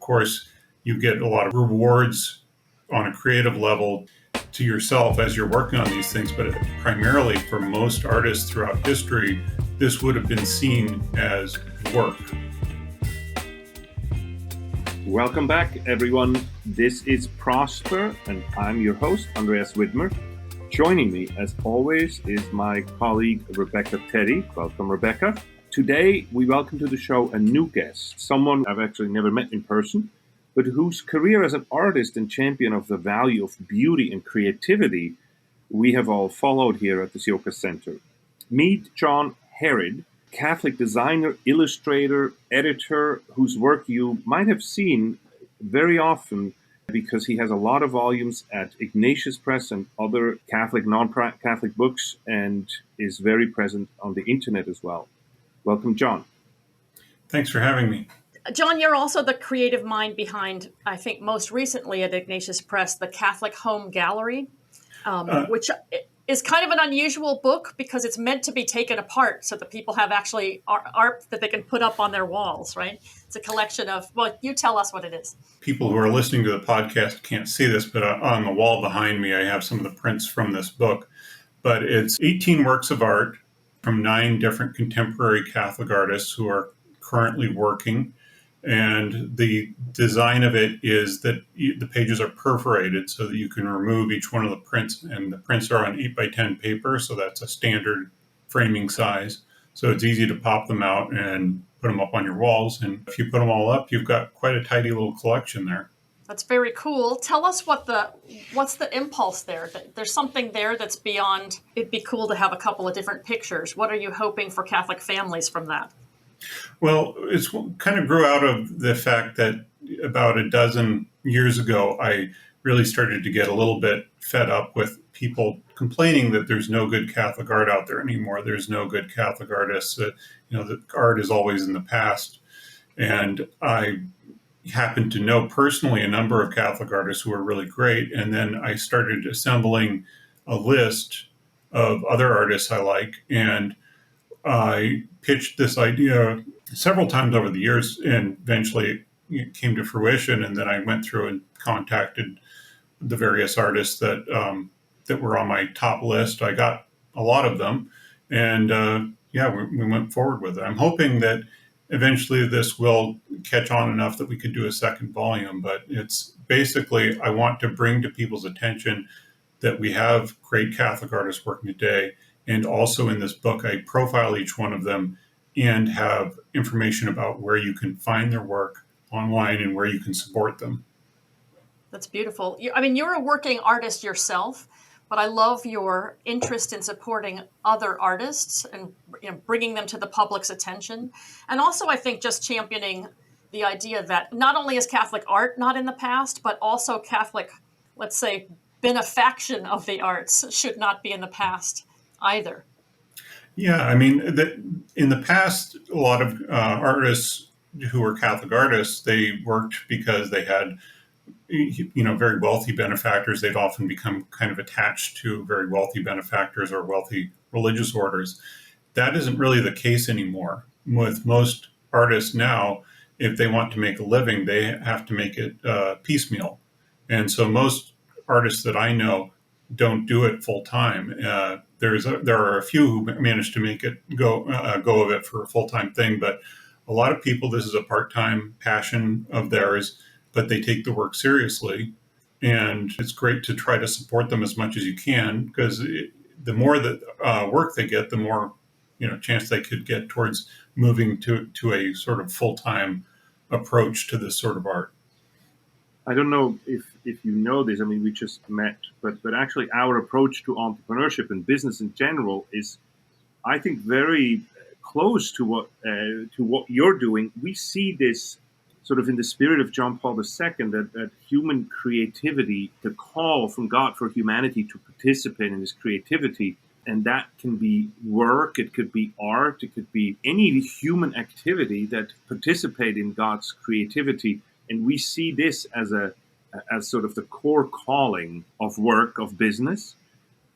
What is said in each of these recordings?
course, you get a lot of rewards on a creative level to yourself as you're working on these things, but primarily for most artists throughout history, this would have been seen as work. Welcome back, everyone. This is Prosper, and I'm your host, Andreas Rebecca. Joining me, as always, is my colleague, Rebecca Teddy. Welcome, Rebecca. Today, we welcome to the show a new guest, someone I've actually never met in person, but whose career as an artist and champion of the value of beauty and creativity we have all followed here at the Sioka Center. Meet John Herreid, Catholic designer, illustrator, editor, whose work you might have seen very often because he has a lot of volumes at Ignatius Press and other Catholic, non-Catholic books, and is very present on the internet as well. Welcome, John. Thanks for having me. John, you're also the creative mind behind, I think most recently at Ignatius Press, the Catholic Home Gallery, which is kind of an unusual book because it's meant to be taken apart so that people have actually art that they can put up on their walls, right? It's a collection of, well, you tell us what it is. People who are listening to the podcast can't see this, but on the wall behind me, I have some of the prints from this book. But it's 18 works of art from 9 different contemporary Catholic artists who are currently working. And the design of it is that the pages are perforated so that you can remove each one of the prints. And the prints are on 8x10 paper, so that's a standard framing size. So it's easy to pop them out and put them up on your walls. And if you put them all up, you've got quite a tidy little collection there. That's very cool. Tell us what's the impulse there? There's something there that's beyond, it'd be cool to have a couple of different pictures. What are you hoping for Catholic families from that? Well, it's kind of grew out of the fact that about a dozen years ago, I really started to get a little bit fed up with people complaining that there's no good Catholic art out there anymore. There's no good Catholic artists. That the art is always in the past. And I happened to know personally a number of Catholic artists who were really great. And then I started assembling a list of other artists I like. And I pitched this idea several times over the years, and eventually it came to fruition. And then I went through and contacted the various artists that were on my top list. I got a lot of them, and we went forward with it. I'm hoping that eventually this will catch on enough that we could do a second volume. But it's basically, I want to bring to people's attention that we have great Catholic artists working today. And also in this book, I profile each one of them and have information about where you can find their work online and where you can support them. That's beautiful. You're a working artist yourself, but I love your interest in supporting other artists and bringing them to the public's attention. And also, I think just championing the idea that not only is Catholic art not in the past, but also Catholic, let's say, benefaction of the arts should not be in the past either. Yeah, in the past, a lot of artists who were Catholic artists, they worked because they had, very wealthy benefactors. They'd often become kind of attached to very wealthy benefactors or wealthy religious orders. That isn't really the case anymore. With most artists now, if they want to make a living, they have to make it piecemeal. And so most artists that I know don't do it full time. There are a few who manage to make it go of it for a full time thing, but a lot of people, this is a part time passion of theirs, but they take the work seriously, and it's great to try to support them as much as you can, because the more that work they get, the more chance they could get towards moving to a sort of full time approach to this sort of art. I don't know if you know this. We just met, but actually our approach to entrepreneurship and business in general is, I think, very close to what you're doing. We see this sort of in the spirit of John Paul II, that human creativity, the call from God for humanity to participate in this creativity, and that can be work, it could be art, it could be any human activity that participate in God's creativity. And we see this as sort of the core calling of work, of business.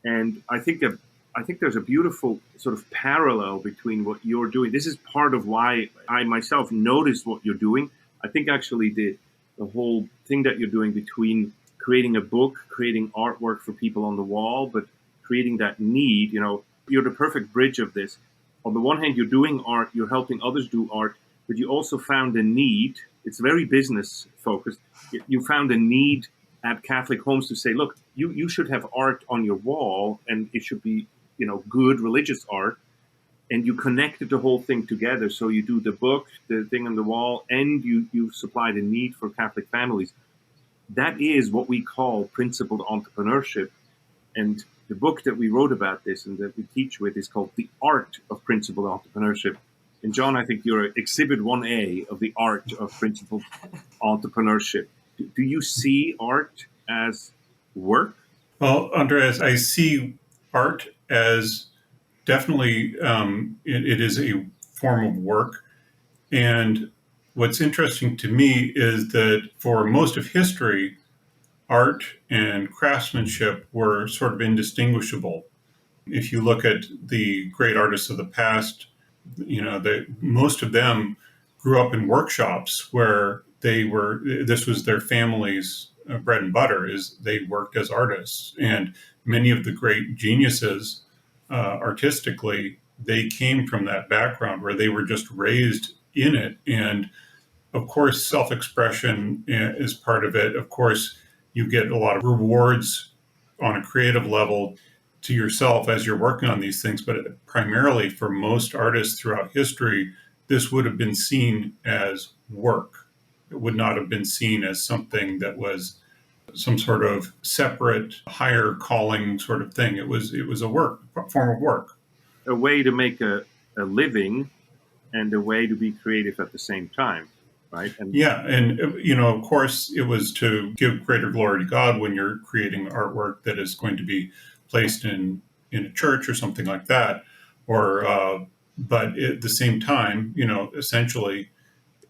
And I think there's a beautiful sort of parallel between what you're doing. This is part of why I myself noticed what you're doing. I think actually the whole thing that you're doing between creating a book, creating artwork for people on the wall, but creating that need. You're the perfect bridge of this. On the one hand, you're doing art, you're helping others do art, but you also found a need. It's very business focused. You found a need at Catholic homes to say, look, you should have art on your wall, and it should be, good religious art. And you connected the whole thing together. So you do the book, the thing on the wall, and you supply the need for Catholic families. That is what we call principled entrepreneurship. And the book that we wrote about this and that we teach with is called The Art of Principled Entrepreneurship. And John, I think you're exhibit 1A of the art of principled entrepreneurship. Do you see art as work? Well, Andreas, I see art as definitely it is a form of work. And what's interesting to me is that for most of history, art and craftsmanship were sort of indistinguishable. If you look at the great artists of the past, most of them grew up in workshops where this was their family's bread and butter, is they worked as artists. And many of the great geniuses artistically, they came from that background where they were just raised in it. And of course, self-expression is part of it. Of course, you get a lot of rewards on a creative level to yourself as you're working on these things. But primarily for most artists throughout history, this would have been seen as work. It would not have been seen as something that was some sort of separate, higher calling sort of thing. It was a form of work. A way to make a living and a way to be creative at the same time, right? And of course, it was to give greater glory to God when you're creating artwork that is going to be placed in a church or something like that. But at the same time, essentially,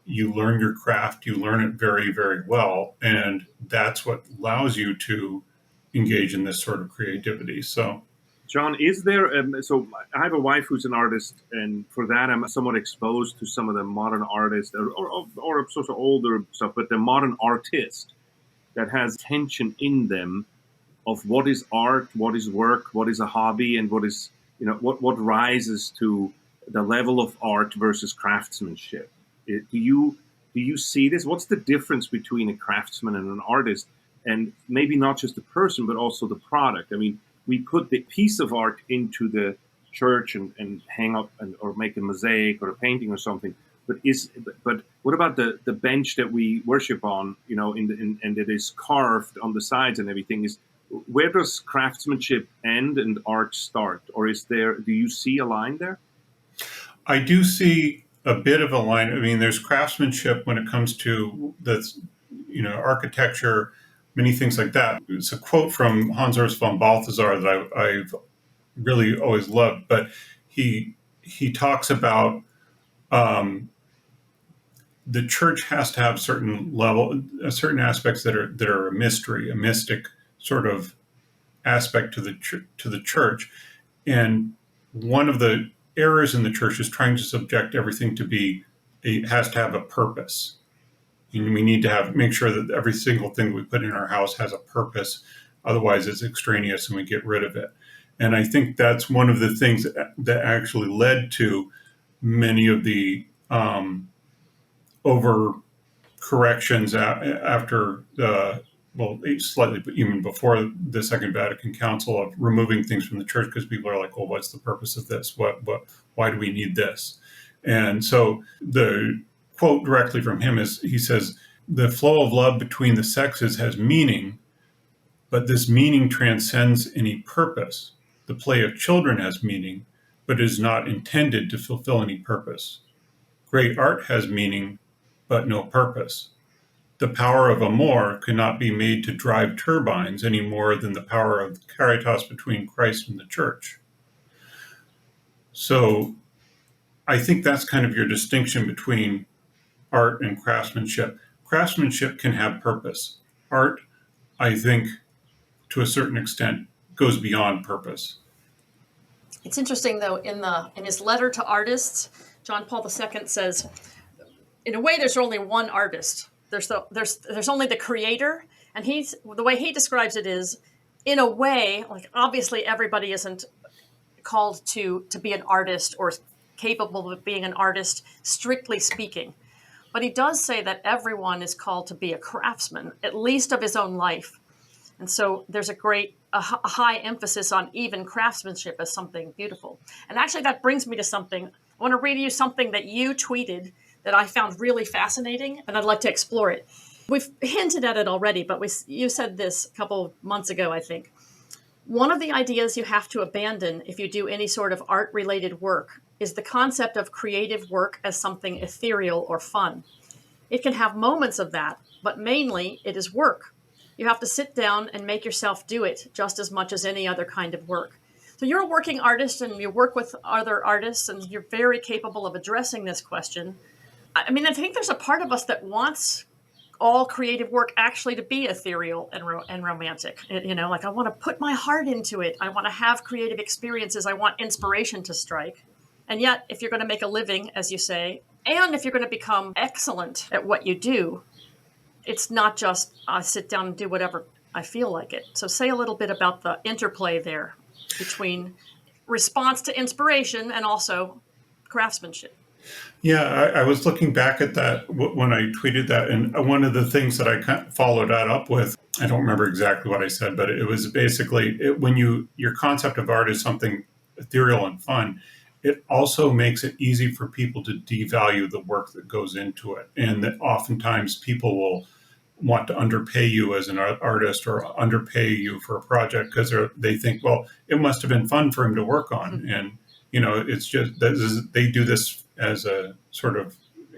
you learn your craft, you learn it very, very well, and that's what allows you to engage in this sort of creativity. So, John, is there? So I have a wife who's an artist, and for that, I'm somewhat exposed to some of the modern artists or sort of older stuff, but the modern artist that has tension in them of what is art, what is work, what is a hobby, and what is what rises to the level of art versus craftsmanship. Do you see this? What's the difference between a craftsman and an artist? And maybe not just the person, but also the product. I mean, we put the piece of art into the church and hang up or make a mosaic or a painting or something. But what about the bench that we worship on? And it is carved on the sides and everything. Where does craftsmanship end and art start? Or do you see a line there? I do see a bit of a line. I mean, there's craftsmanship when it comes to architecture, many things like that. It's a quote from Hans Urs von Balthasar that I've really always loved, but he talks about the church has to have certain aspects that are a mystery, a mystic sort of aspect to the church, and one of the errors in the church is trying to subject everything to has to have a purpose. And we need to make sure that every single thing we put in our house has a purpose. Otherwise, it's extraneous and we get rid of it. And I think that's one of the things that actually led to many of the over corrections after slightly even before the Second Vatican Council, of removing things from the church because people are like, well, what's the purpose of this? Why do we need this? And so the quote directly from him is, he says, the flow of love between the sexes has meaning, but this meaning transcends any purpose. The play of children has meaning, but is not intended to fulfill any purpose. Great art has meaning, but no purpose. The power of amor cannot be made to drive turbines any more than the power of caritas between Christ and the church. So I think that's kind of your distinction between art and craftsmanship. Craftsmanship can have purpose. Art, I think, to a certain extent, goes beyond purpose. It's interesting, though, in his letter to artists, John Paul II says, in a way, there's only one artist, there's only the creator, and the way he describes it is, in a way, like obviously everybody isn't called to be an artist or capable of being an artist, strictly speaking. But he does say that everyone is called to be a craftsman, at least of his own life. And so there's a high emphasis on even craftsmanship as something beautiful. And actually, that brings me to something. I want to read you something that you tweeted that I found really fascinating, and I'd like to explore it. We've hinted at it already, but you said this a couple of months ago, I think. One of the ideas you have to abandon if you do any sort of art-related work is the concept of creative work as something ethereal or fun. It can have moments of that, but mainly it is work. You have to sit down and make yourself do it just as much as any other kind of work. So you're a working artist and you work with other artists and you're very capable of addressing this question. I mean, I think there's a part of us that wants all creative work actually to be ethereal and romantic. Like I want to put my heart into it. I want to have creative experiences. I want inspiration to strike. And yet, if you're going to make a living, as you say, and if you're going to become excellent at what you do, it's not just sit down and do whatever I feel like it. So say a little bit about the interplay there between response to inspiration and also craftsmanship. Yeah, I was looking back at that when I tweeted that, and one of the things that I followed that up with, I don't remember exactly what I said, but it was basically when your concept of art is something ethereal and fun, it also makes it easy for people to devalue the work that goes into it, and that oftentimes people will want to underpay you as an artist or underpay you for a project because they think, well, it must have been fun for him to work on, and it's just they do this as a sort of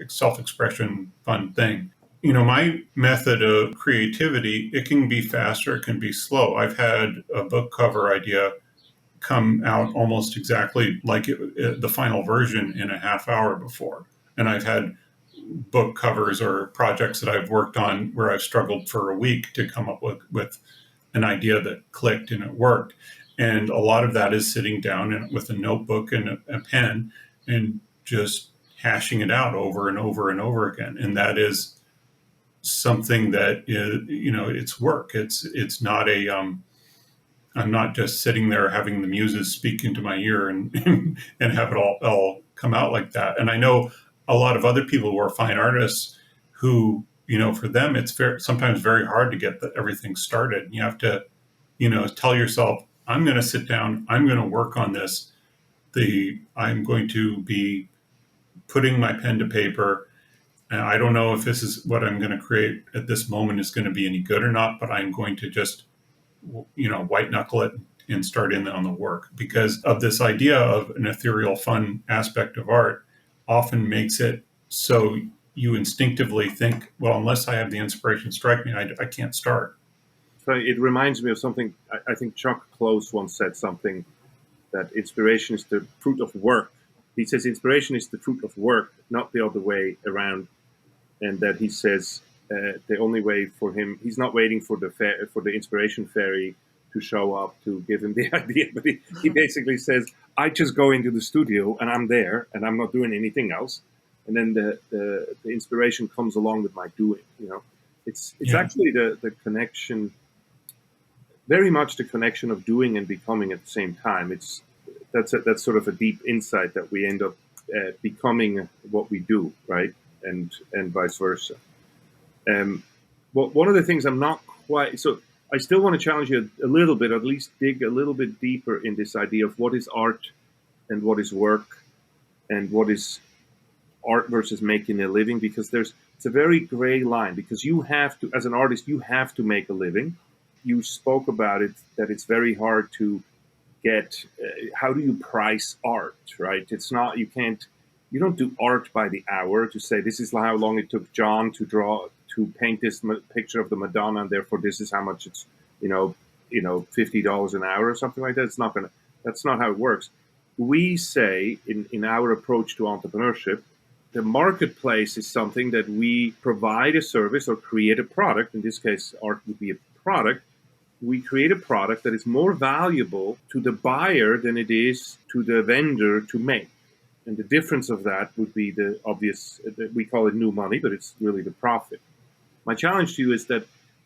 self-expression fun thing. My method of creativity, it can be faster, it can be slow. I've had a book cover idea come out almost exactly like the final version in a half hour before. And I've had book covers or projects that I've worked on where I've struggled for a week to come up with an idea that clicked and it worked. And a lot of that is sitting down with a notebook and a pen and just hashing it out over and over and over again. And that is something that is, it's work. It's not I'm not just sitting there having the muses speak into my ear and and have it all come out like that. And I know a lot of other people who are fine artists who, for them, it's sometimes very hard to get everything started. You have to, tell yourself, I'm going to sit down, I'm going to work on this. I'm going to be putting my pen to paper. And I don't know if this is what I'm going to create at this moment is going to be any good or not, but I'm going to just, white knuckle it and start in on the work, because of this idea of an ethereal fun aspect of art often makes it so you instinctively think, well, unless I have the inspiration strike me, I can't start. So it reminds me of something. I think Chuck Close once said something, that inspiration is the fruit of work. He says inspiration is the fruit of work, not the other way around. And that he says the only way for him, he's not waiting for the inspiration fairy to show up to give him the idea, but he basically says, I just go into the studio and I'm there and I'm not doing anything else. And then the inspiration comes along with my doing. It's actually the connection, very much the connection of doing and becoming at the same time. That's sort of a deep insight that we end up becoming what we do, right? And vice versa. Well, one of the things I'm not quite, so I still want to challenge you a little bit, or at least dig a little bit deeper in this idea of what is art and what is work and what is art versus making a living, because it's a very gray line, because you have to, as an artist, you have to make a living. You spoke about it, that it's very hard to get, how do you price art, right? It's not, you don't do art by the hour to say, this is how long it took John to paint this picture of the Madonna, and therefore this is how much it's, $50 an hour or something like that. That's not how it works. We say in our approach to entrepreneurship, the marketplace is something that we provide a service or create a product. In this case, art would be a product. We create a product that is more valuable to the buyer than it is to the vendor to make. And the difference of that would be the obvious, we call it new money, but it's really the profit. My challenge to you is that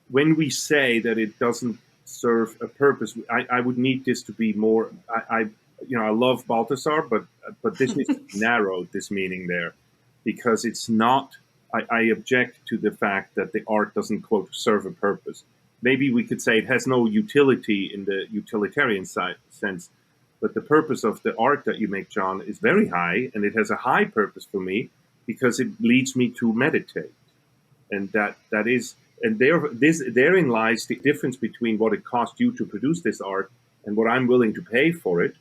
when we say that it doesn't serve a purpose, I would need this to be more. I love Balthasar, but this needs to be narrowed. This meaning there, because it's not. I object to the fact that the art doesn't quote serve a purpose. Maybe we could say it has no utility in the utilitarian sense, but the purpose of the art that you make, John, is very high, and it has a high purpose for me because it leads me to meditate, and therein lies the difference between what it costs you to produce this art and what I'm willing to pay for it,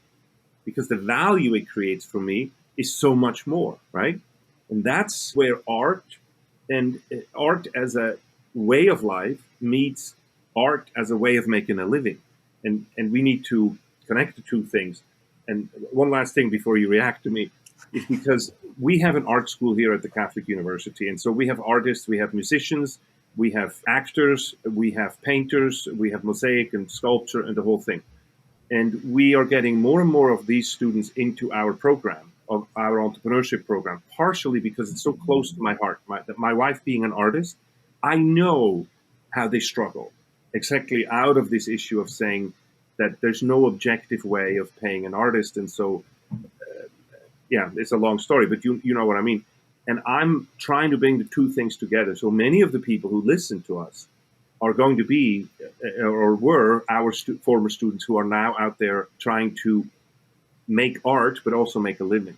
because the value it creates for me is so much more, right? And that's where art as a way of life meets art as a way of making a living. And we need to connect the two things. And one last thing before you react to me is because we have an art school here at the Catholic University. And so we have artists, we have musicians, we have actors, we have painters, we have mosaic and sculpture and the whole thing. And we are getting more and more of these students into our program, of our entrepreneurship program, partially because it's so close to my heart. My wife being an artist, I know how they struggle exactly out of this issue of saying that there's no objective way of paying an artist. And so, it's a long story, but you know what I mean. And I'm trying to bring the two things together. So many of the people who listen to us are going to be, or were, our former students who are now out there trying to make art, but also make a living.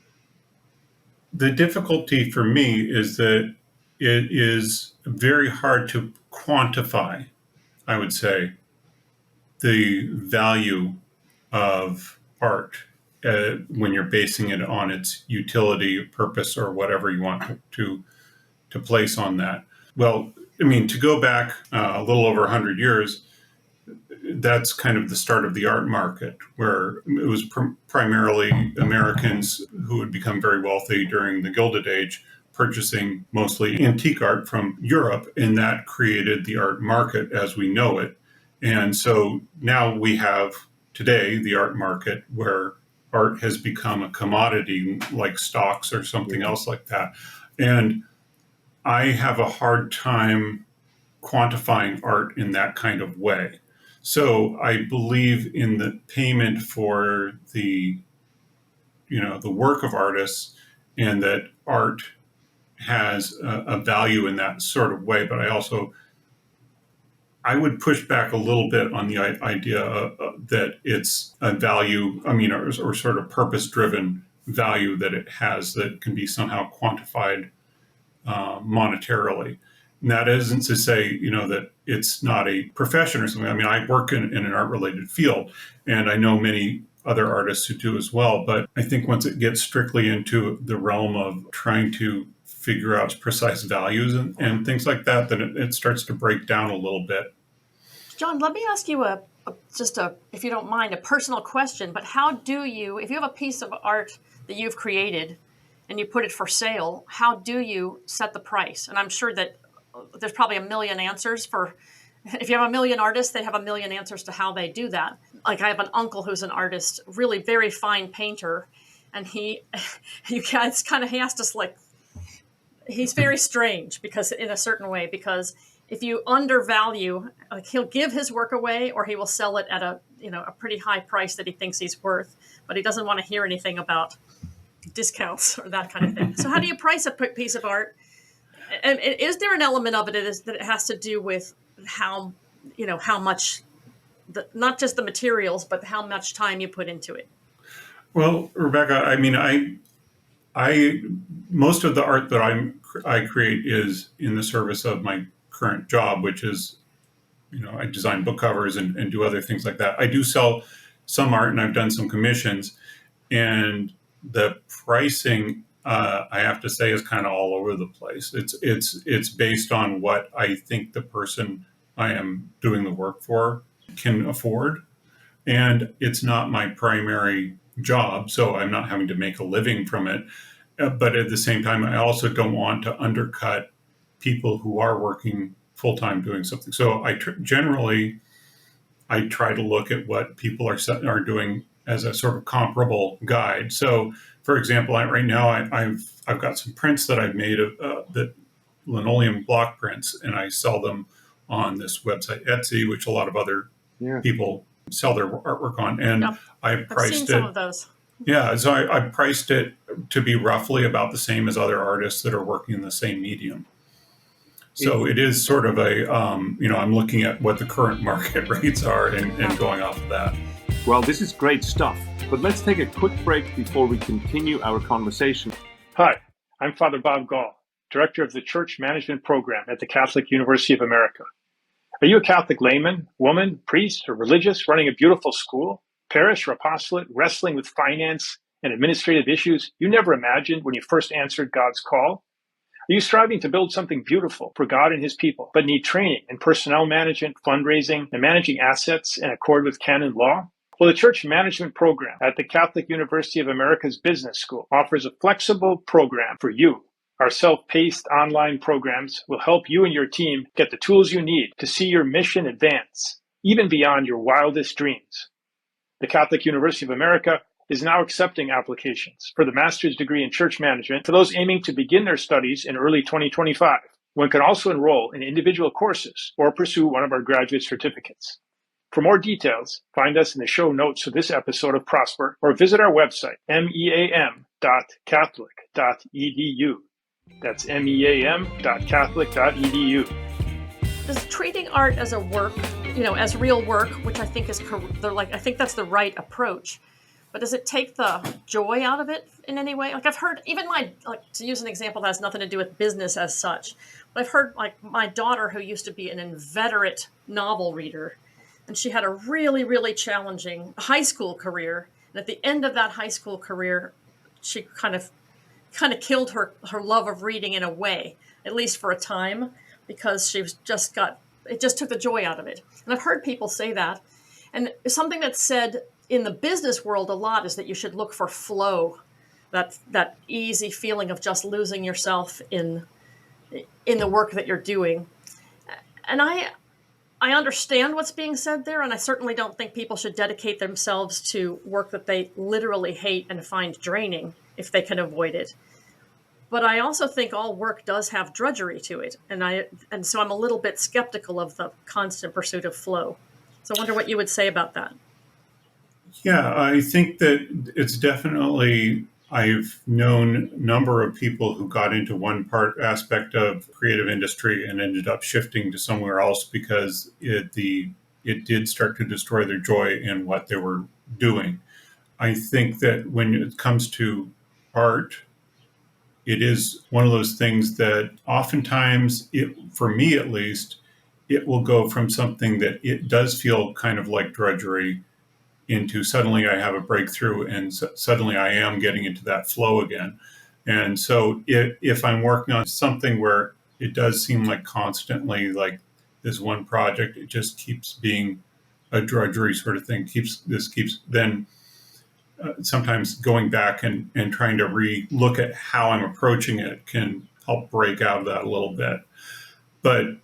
The difficulty for me is that it is very hard to quantify, I would say, the value of art when you're basing it on its utility, purpose, or whatever you want to place on that. Well, I mean, to go back a little over 100 years, that's kind of the start of the art market, where it was primarily Americans who had become very wealthy during the Gilded Age, purchasing mostly antique art from Europe, and that created the art market as we know it. And so now we have today the art market where art has become a commodity like stocks or something else like that. And I have a hard time quantifying art in that kind of way. So I believe in the payment for the work of artists, and that art has a value in that sort of way. But I would push back a little bit on the idea that it's a value, or sort of purpose-driven value that it has that can be somehow quantified monetarily. And that isn't to say, that it's not a profession or something. I mean, I work in an art-related field, and I know many other artists who do as well. But I think once it gets strictly into the realm of trying to figure out precise values and things like that, then it starts to break down a little bit. John, let me ask you if you don't mind, a personal question. But how do you, if you have a piece of art that you've created and you put it for sale, how do you set the price? And I'm sure that there's probably a million answers for, if you have a million artists, they have a million answers to how they do that. Like I have an uncle who's an artist, really very fine painter, and he has to he's very strange because in a certain way, because if you undervalue, like he'll give his work away or he will sell it at a pretty high price that he thinks he's worth, but he doesn't want to hear anything about discounts or that kind of thing. So how do you price a piece of art? And is there an element of it that it has to do with how much, not just the materials, but how much time you put into it? Well, Rebecca, I mean, I most of the art that I create is in the service of my current job, which is, I design book covers and do other things like that. I do sell some art, and I've done some commissions, and the pricing, I have to say, is kind of all over the place. It's based on what I think the person I am doing the work for can afford, and it's not my primary job, so I'm not having to make a living from it. But at the same time, I also don't want to undercut people who are working full-time doing something. So generally I try to look at what people are doing as a sort of comparable guide. So, for example, right now I've got some prints that I've made that linoleum block prints, and I sell them on this website Etsy, which a lot of other Yeah. people sell their artwork on. And Yep. I I've seen priced some it. of those. Yeah, so I priced it to be roughly about the same as other artists that are working in the same medium. So it is sort of a, I'm looking at what the current market rates are and going off of that. Well, this is great stuff, but let's take a quick break before we continue our conversation. Hi, I'm Father Bob Gall, Director of the Church Management Program at the Catholic University of America. Are you a Catholic layman, woman, priest, or religious running a beautiful school, parish, or apostolate, wrestling with finance and administrative issues you never imagined when you first answered God's call? Are you striving to build something beautiful for God and his people, but need training in personnel management, fundraising, and managing assets in accord with canon law? Well, the Church Management Program at the Catholic University of America's Business School offers a flexible program for you. Our self-paced online programs will help you and your team get the tools you need to see your mission advance, even beyond your wildest dreams. The Catholic University of America is now accepting applications for the master's degree in church management for those aiming to begin their studies in early 2025. One can also enroll in individual courses or pursue one of our graduate certificates. For more details, find us in the show notes for this episode of Prosper or visit our website, meam.catholic.edu. That's meam.catholic.edu. Does treating art as a work, as real work, which I think is I think that's the right approach. But does it take the joy out of it in any way? Like I've heard, even to use an example that has nothing to do with business as such, but I've heard like my daughter, who used to be an inveterate novel reader, and she had a really, really challenging high school career. And at the end of that high school career, she kind of killed her love of reading in a way, at least for a time, because it just took the joy out of it. And I've heard people say that. And something that's said in the business world a lot is that you should look for flow, that easy feeling of just losing yourself in the work that you're doing. And I understand what's being said there, and I certainly don't think people should dedicate themselves to work that they literally hate and find draining if they can avoid it. But I also think all work does have drudgery to it, and so I'm a little bit skeptical of the constant pursuit of flow. So I wonder what you would say about that. Yeah, I think that it's definitely, I've known a number of people who got into one aspect of creative industry and ended up shifting to somewhere else because it did start to destroy their joy in what they were doing. I think that when it comes to art, it is one of those things that oftentimes, for me at least, it will go from something that it does feel kind of like drudgery into suddenly I have a breakthrough and suddenly I am getting into that flow again. And so if I'm working on something where it does seem like constantly like this one project, it just keeps being a drudgery sort of thing, then sometimes going back and trying to look at how I'm approaching it can help break out of that a little bit. But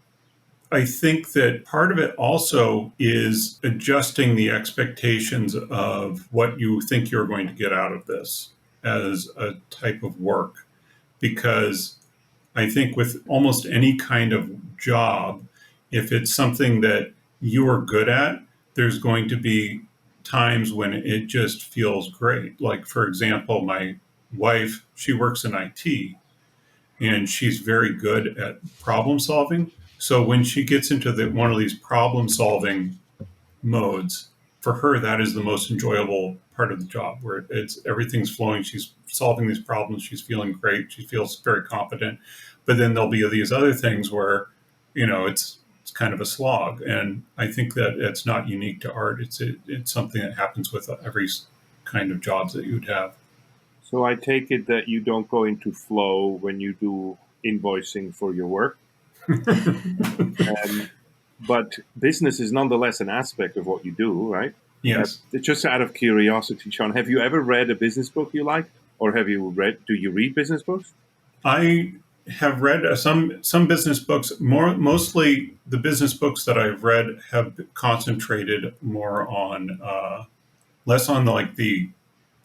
I think that part of it also is adjusting the expectations of what you think you're going to get out of this as a type of work. Because I think with almost any kind of job, if it's something that you are good at, there's going to be times when it just feels great. Like, for example, my wife, she works in IT and she's very good at problem solving. So when she gets into one of these problem solving modes, for her, that is the most enjoyable part of the job, where everything's flowing. She's solving these problems. She's feeling great. She feels very competent. But then there'll be these other things where, it's kind of a slog. And I think that it's not unique to art. It's something that happens with every kind of jobs that you would have. So I take it that you don't go into flow when you do invoicing for your work. But business is nonetheless an aspect of what you do, right? Yes. Just out of curiosity, Sean, have you ever read a business book you like? Or do you read business books? I have read some business books. Mostly the business books that I've read have concentrated more on, less on the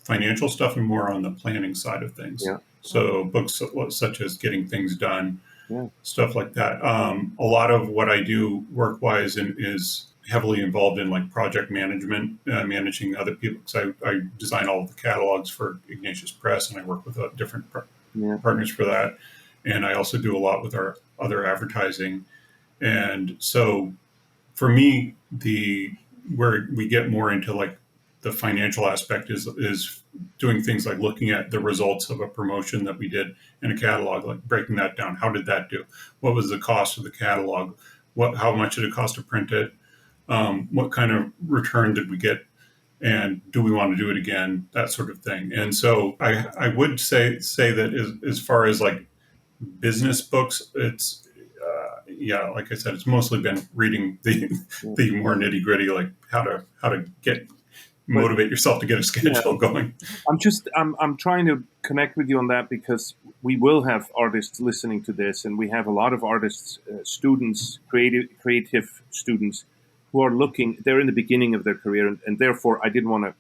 financial stuff and more on the planning side of things. Yeah. So books such as Getting Things Done, Yeah. stuff like that. A lot of what I do work-wise is heavily involved in like project management, managing other people. Because I design all of the catalogs for Ignatius Press, and I work with different Yeah. partners for that. And I also do a lot with our other advertising. And so for me, where we get more into like the financial aspect is doing things like looking at the results of a promotion that we did in a catalog, like breaking that down. How did that do? What was the cost of the catalog? How much did it cost to print it? What kind of return did we get? And do we want to do it again? That sort of thing. And so I would say that as far as like business books, it's yeah, like I said, it's mostly been reading the more nitty gritty, like how to motivate yourself to get a schedule going. I'm trying to connect with you on that because we will have artists listening to this, and we have a lot of artists, students, creative students who are looking. They're in the beginning of their career, and therefore I didn't want to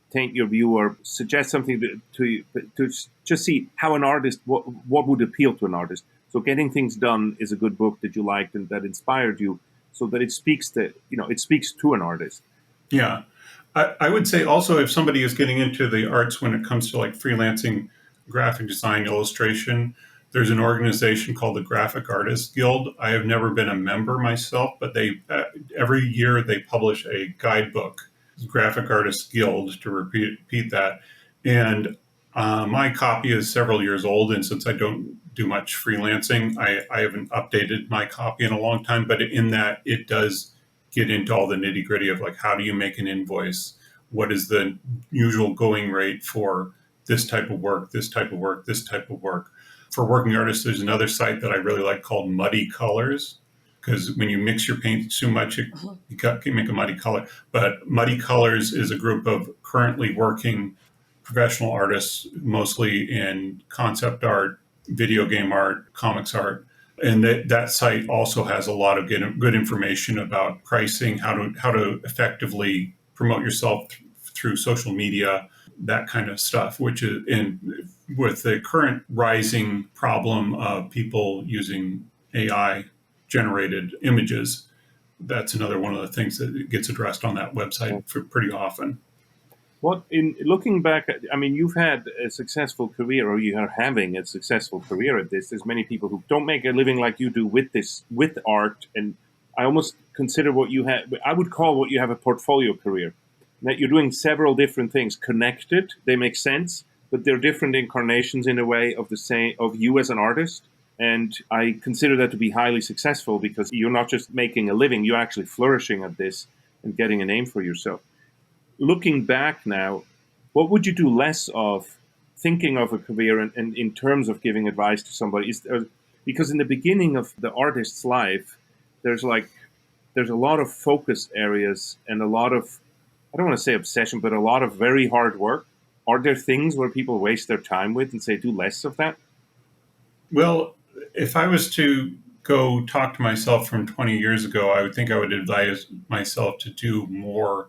taint your view or suggest something to you, but to just see how an artist, what would appeal to an artist. So Getting Things Done is a good book that you liked and that inspired you, so that it speaks to an artist. Yeah. I would say also if somebody is getting into the arts when it comes to like freelancing, graphic design, illustration, there's an organization called the Graphic Artists Guild. I have never been a member myself, but they every year they publish a guidebook, Graphic Artists Guild, to repeat that. And my copy is several years old, and since I don't do much freelancing, I haven't updated my copy in a long time. But in that, it does get into all the nitty gritty of like, how do you make an invoice? What is the usual going rate for this type of work, this type of work, this type of work? For working artists, there's another site that I really like called Muddy Colors, because when you mix your paint too much, you can make a muddy color. But Muddy Colors is a group of currently working professional artists, mostly in concept art, video game art, comics art. And that site also has a lot of good information about pricing, how to effectively promote yourself through social media, that kind of stuff, which is with the current rising problem of people using AI generated images. That's another one of the things that gets addressed on that website pretty often. What, in looking back, I mean, you've had a successful career, or you are having a successful career at this. There's many people who don't make a living like you do with art, and I almost consider what you have. I would call what you have a portfolio career. That you're doing several different things connected. They make sense, but they're different incarnations in a way of you as an artist. And I consider that to be highly successful because you're not just making a living; you're actually flourishing at this and getting a name for yourself. Looking back now, what would you do less of, thinking of a career and in terms of giving advice to somebody? Because in the beginning of the artist's life, there's a lot of focus areas and a lot of, I don't want to say obsession, but a lot of very hard work. Are there things where people waste their time with and say, do less of that? Well, if I was to go talk to myself from 20 years ago, I would think I would advise myself to do more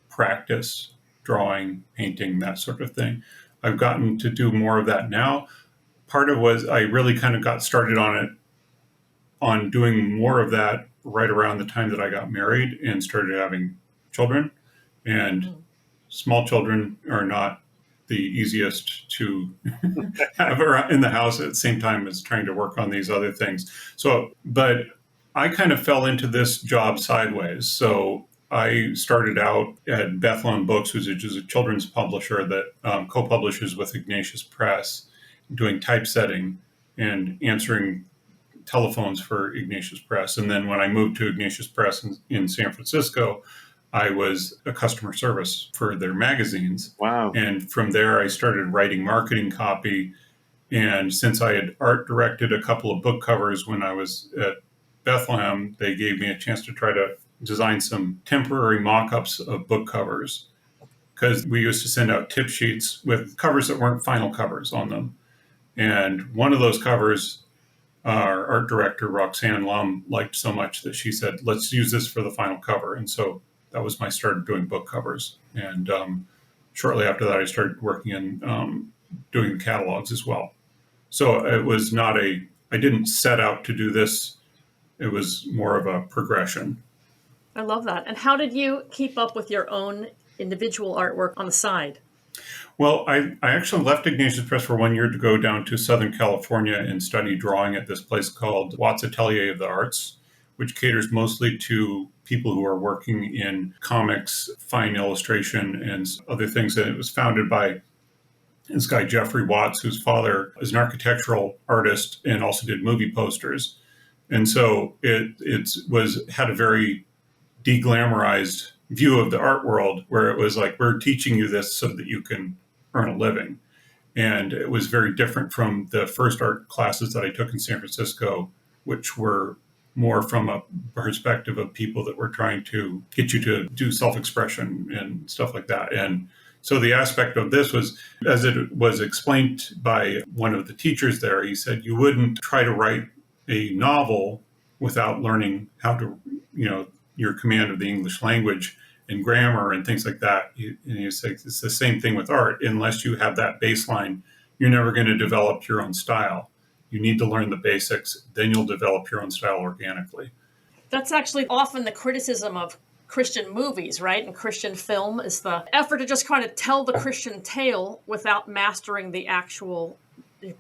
practice, drawing, painting, that sort of thing. I've gotten to do more of that now. Part of was I really kind of got started on doing more of that right around the time that I got married and started having children. And small children are not the easiest to have in the house at the same time as trying to work on these other things. So, but I kind of fell into this job sideways. So I started out at Bethlehem Books, which is a children's publisher that co-publishes with Ignatius Press, doing typesetting and answering telephones for Ignatius Press. And then when I moved to Ignatius Press in San Francisco, I was a customer service for their magazines. Wow. And from there, I started writing marketing copy. And since I had art directed a couple of book covers when I was at Bethlehem, they gave me a chance to try to design some temporary mock-ups of book covers, because we used to send out tip sheets with covers that weren't final covers on them. And one of those covers, our art director, Roxanne Lum, liked so much that she said, let's use this for the final cover. And so that was my start of doing book covers. And shortly after that, I started working in doing catalogs as well. So it was not a I didn't set out to do this. It was more of a progression. I love that. And how did you keep up with your own individual artwork on the side? Well, I actually left Ignatius Press for 1 year to go down to Southern California and study drawing at this place called Watts Atelier of the Arts, which caters mostly to people who are working in comics, fine illustration, and other things. And it was founded by this guy, Jeffrey Watts, whose father is an architectural artist and also did movie posters. And so it was had a very deglamorized view of the art world, where it was like, we're teaching you this so that you can earn a living. And it was very different from the first art classes that I took in San Francisco, which were more from a perspective of people that were trying to get you to do self-expression and stuff like that. And so the aspect of this was, as it was explained by one of the teachers there, he said, you wouldn't try to write a novel without learning how to, your command of the English language and grammar and things like that. And you say it's the same thing with art. Unless you have that baseline, you're never going to develop your own style. You need to learn the basics, then you'll develop your own style organically. That's actually often the criticism of Christian movies, right? And Christian film is the effort to just kind of tell the Christian tale without mastering the actual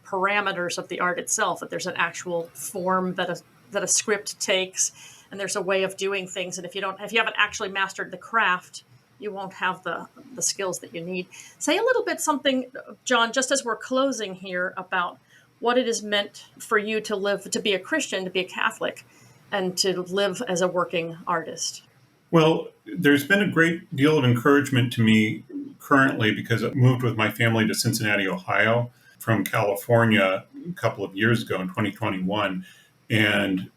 parameters of the art itself, that there's an actual form that a script takes, and there's a way of doing things. And if you haven't actually mastered the craft, you won't have the skills that you need. Say a little bit something, John, just as we're closing here, about what it is meant for you to live, to be a Christian, to be a Catholic, and to live as a working artist. Well, there's been a great deal of encouragement to me currently because I moved with my family to Cincinnati, Ohio from California a couple of years ago in 2021. And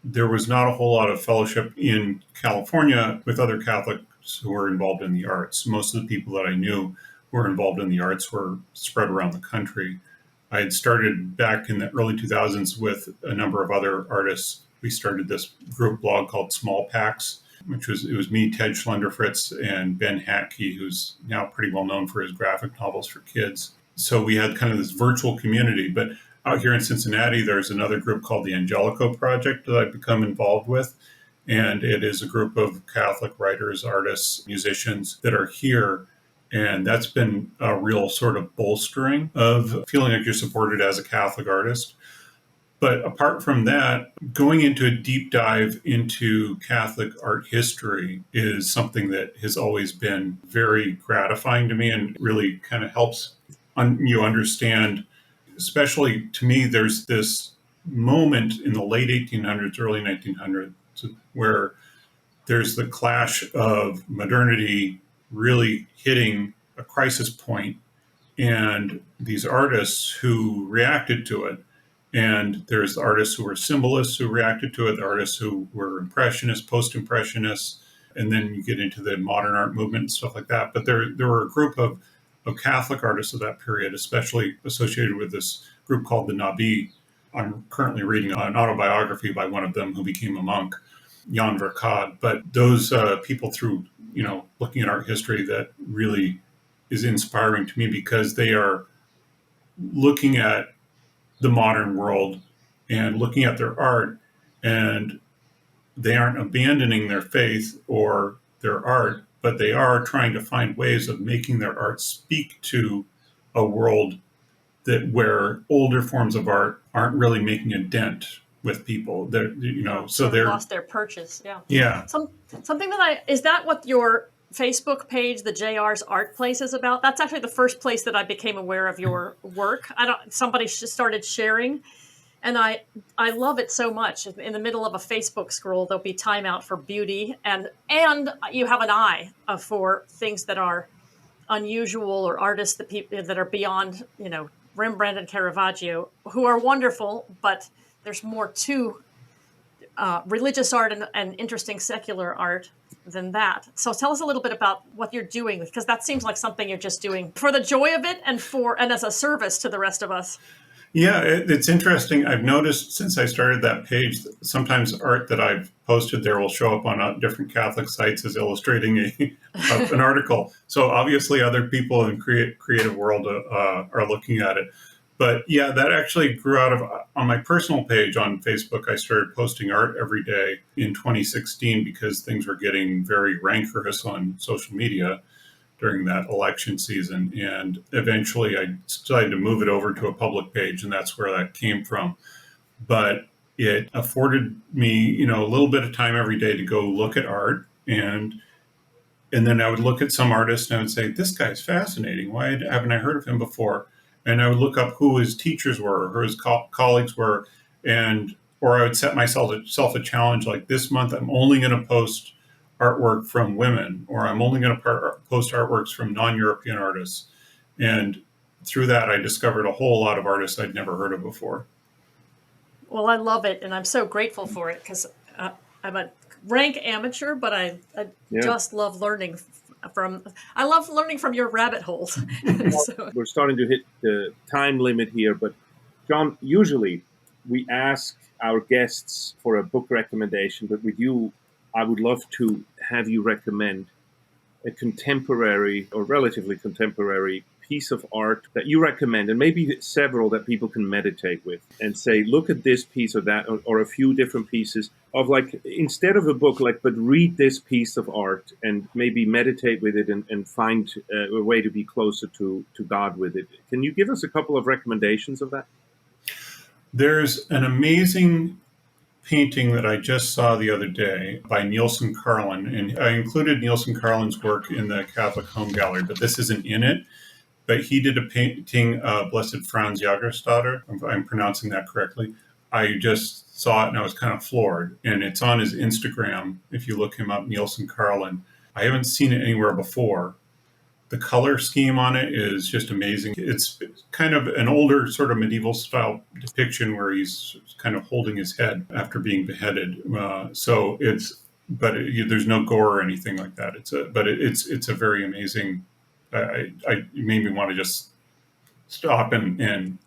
there was not a whole lot of fellowship in California with other Catholics who were involved in the arts. Most of the people that I knew who were involved in the arts were spread around the country. I had started back in the early 2000s with a number of other artists. We started this group blog called Small Packs, it was me, Ted Schlenderfritz, and Ben Hatke, who's now pretty well known for his graphic novels for kids. So we had kind of this virtual community. But out here in Cincinnati, there's another group called the Angelico Project that I've become involved with. And it is a group of Catholic writers, artists, musicians that are here. And that's been a real sort of bolstering of feeling like you're supported as a Catholic artist. But apart from that, going into a deep dive into Catholic art history is something that has always been very gratifying to me and really kind of helps you understand, especially to me, there's this moment in the late 1800s, early 1900s, where there's the clash of modernity really hitting a crisis point, and these artists who reacted to it. And there's the artists who were symbolists who reacted to it, the artists who were impressionists, post-impressionists, and then you get into the modern art movement and stuff like that. But there were a group of Catholic artists of that period, especially associated with this group called the Nabi. I'm currently reading an autobiography by one of them who became a monk, Jan Verkade. But those people, through looking at art history, that really is inspiring to me because they are looking at the modern world and looking at their art, and they aren't abandoning their faith or their art, but they are trying to find ways of making their art speak to a world where older forms of art aren't really making a dent with people. So they're lost their purchase. Yeah. Yeah. Something is that what your Facebook page, the JR's Art Place, is about? That's actually the first place that I became aware of your work. Somebody just started sharing, and I love it so much. In the middle of a Facebook scroll, there'll be time out for beauty, and you have an eye for things that are unusual, or artists that are beyond, Rembrandt and Caravaggio, who are wonderful, but there's more to religious art and interesting secular art than that. So tell us a little bit about what you're doing, because that seems like something you're just doing for the joy of it and as a service to the rest of us. Yeah, it's interesting. I've noticed since I started that page, sometimes art that I've posted there will show up on different Catholic sites as illustrating an article. So obviously other people in creative world are looking at it. But yeah, that actually grew out of on my personal page on Facebook. I started posting art every day in 2016 because things were getting very rancorous on social media during that election season. And eventually I decided to move it over to a public page, and that's where that came from. But it afforded me, a little bit of time every day to go look at art, and then I would look at some artist and I would say, this guy's fascinating. Why haven't I heard of him before? And I would look up who his teachers were, who his colleagues were, or I would set myself a challenge like this month I'm only going to post artwork from women, or I'm only going to post artworks from non-European artists. And through that, I discovered a whole lot of artists I'd never heard of before. Well, I love it, and I'm so grateful for it because I'm a rank amateur, but I just love learning from your rabbit holes. So. We're starting to hit the time limit here, but John, usually we ask our guests for a book recommendation, but with you, I would love to have you recommend a contemporary or relatively contemporary piece of art that you recommend, and maybe several that people can meditate with and say, look at this piece or that, or a few different pieces of, like, instead of a book, like, but read this piece of art and maybe meditate with it and find a way to be closer to God with it. Can you give us a couple of recommendations of that? There's an amazing painting that I just saw the other day by Nielsen Carlin, and I included Nielsen Carlin's work in the Catholic Home Gallery, but this isn't in it. But he did a painting of Blessed Franz Jagerstatter, if I'm pronouncing that correctly. I just saw it and I was kind of floored. And it's on his Instagram. If you look him up, Nielsen Carlin. I haven't seen it anywhere before. The color scheme on it is just amazing. It's kind of an older sort of medieval style depiction where he's kind of holding his head after being beheaded. There's no gore or anything like that. It's a very amazing. It made me want to just stop and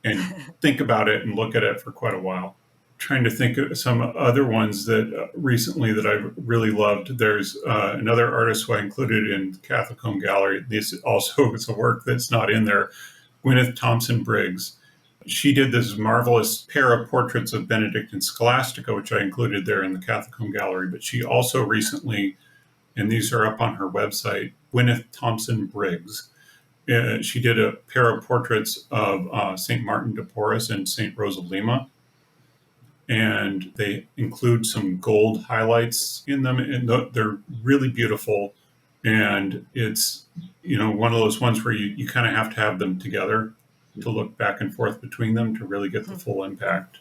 think about it and look at it for quite a while. Trying to think of some other ones that recently that I really loved. There's another artist who I included in Catholic Home Gallery. This also is a work that's not in there, Gwyneth Thompson Briggs. She did this marvelous pair of portraits of Benedict and Scholastica, which I included there in the Catholic Home Gallery. But she also recently, and these are up on her website, Gwyneth Thompson Briggs. She did a pair of portraits of St. Martin de Porres and St. Rose of Lima. And they include some gold highlights in them, and they're really beautiful. And it's, one of those ones where you kind of have to have them together to look back and forth between them to really get the full impact.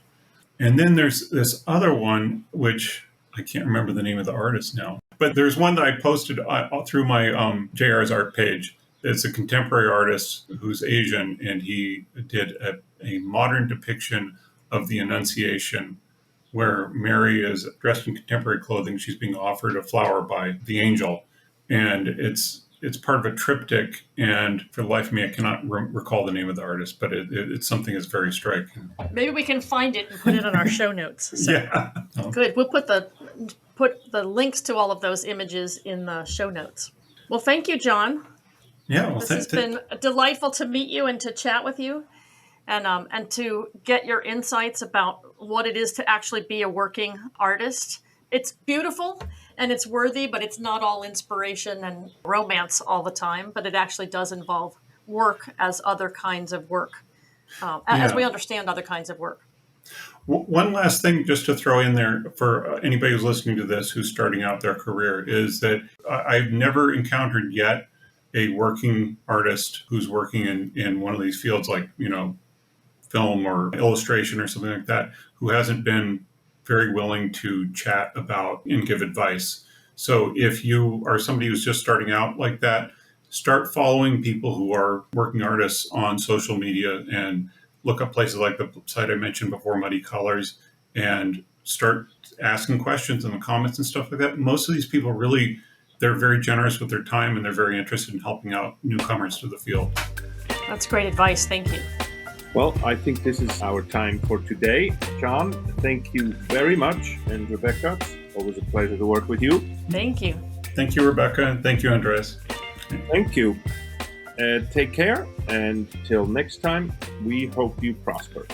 And then there's this other one, which I can't remember the name of the artist now, but there's one that I posted through my JR's art page. It's a contemporary artist who's Asian, and he did a modern depiction of the Annunciation, where Mary is dressed in contemporary clothing. She's being offered a flower by the angel, and it's part of a triptych. And for the life of me, I cannot recall the name of the artist, but it's something that's very striking. Maybe we can find it and put it on our show notes. So. Yeah, good. We'll put the links to all of those images in the show notes. Well, thank you, John. Yeah, well, this has been delightful to meet you and to chat with you, and to get your insights about what it is to actually be a working artist. It's beautiful and it's worthy, but it's not all inspiration and romance all the time. But it actually does involve work as other kinds of work, as we understand other kinds of work. One last thing just to throw in there for anybody who's listening to this who's starting out their career is that I've never encountered yet a working artist who's working in one of these fields like, film or illustration or something like that, who hasn't been very willing to chat about and give advice. So if you are somebody who's just starting out like that, start following people who are working artists on social media and look up places like the site I mentioned before, Muddy Colors, and start asking questions in the comments and stuff like that. Most of these people really, they're very generous with their time and they're very interested in helping out newcomers to the field. That's great advice. Thank you. Well, I think this is our time for today. John, thank you very much. And Rebecca, always a pleasure to work with you. Thank you. Thank you, Rebecca. Thank you, Andreas. Thank you. Take care, and till next time, we hope you prosper.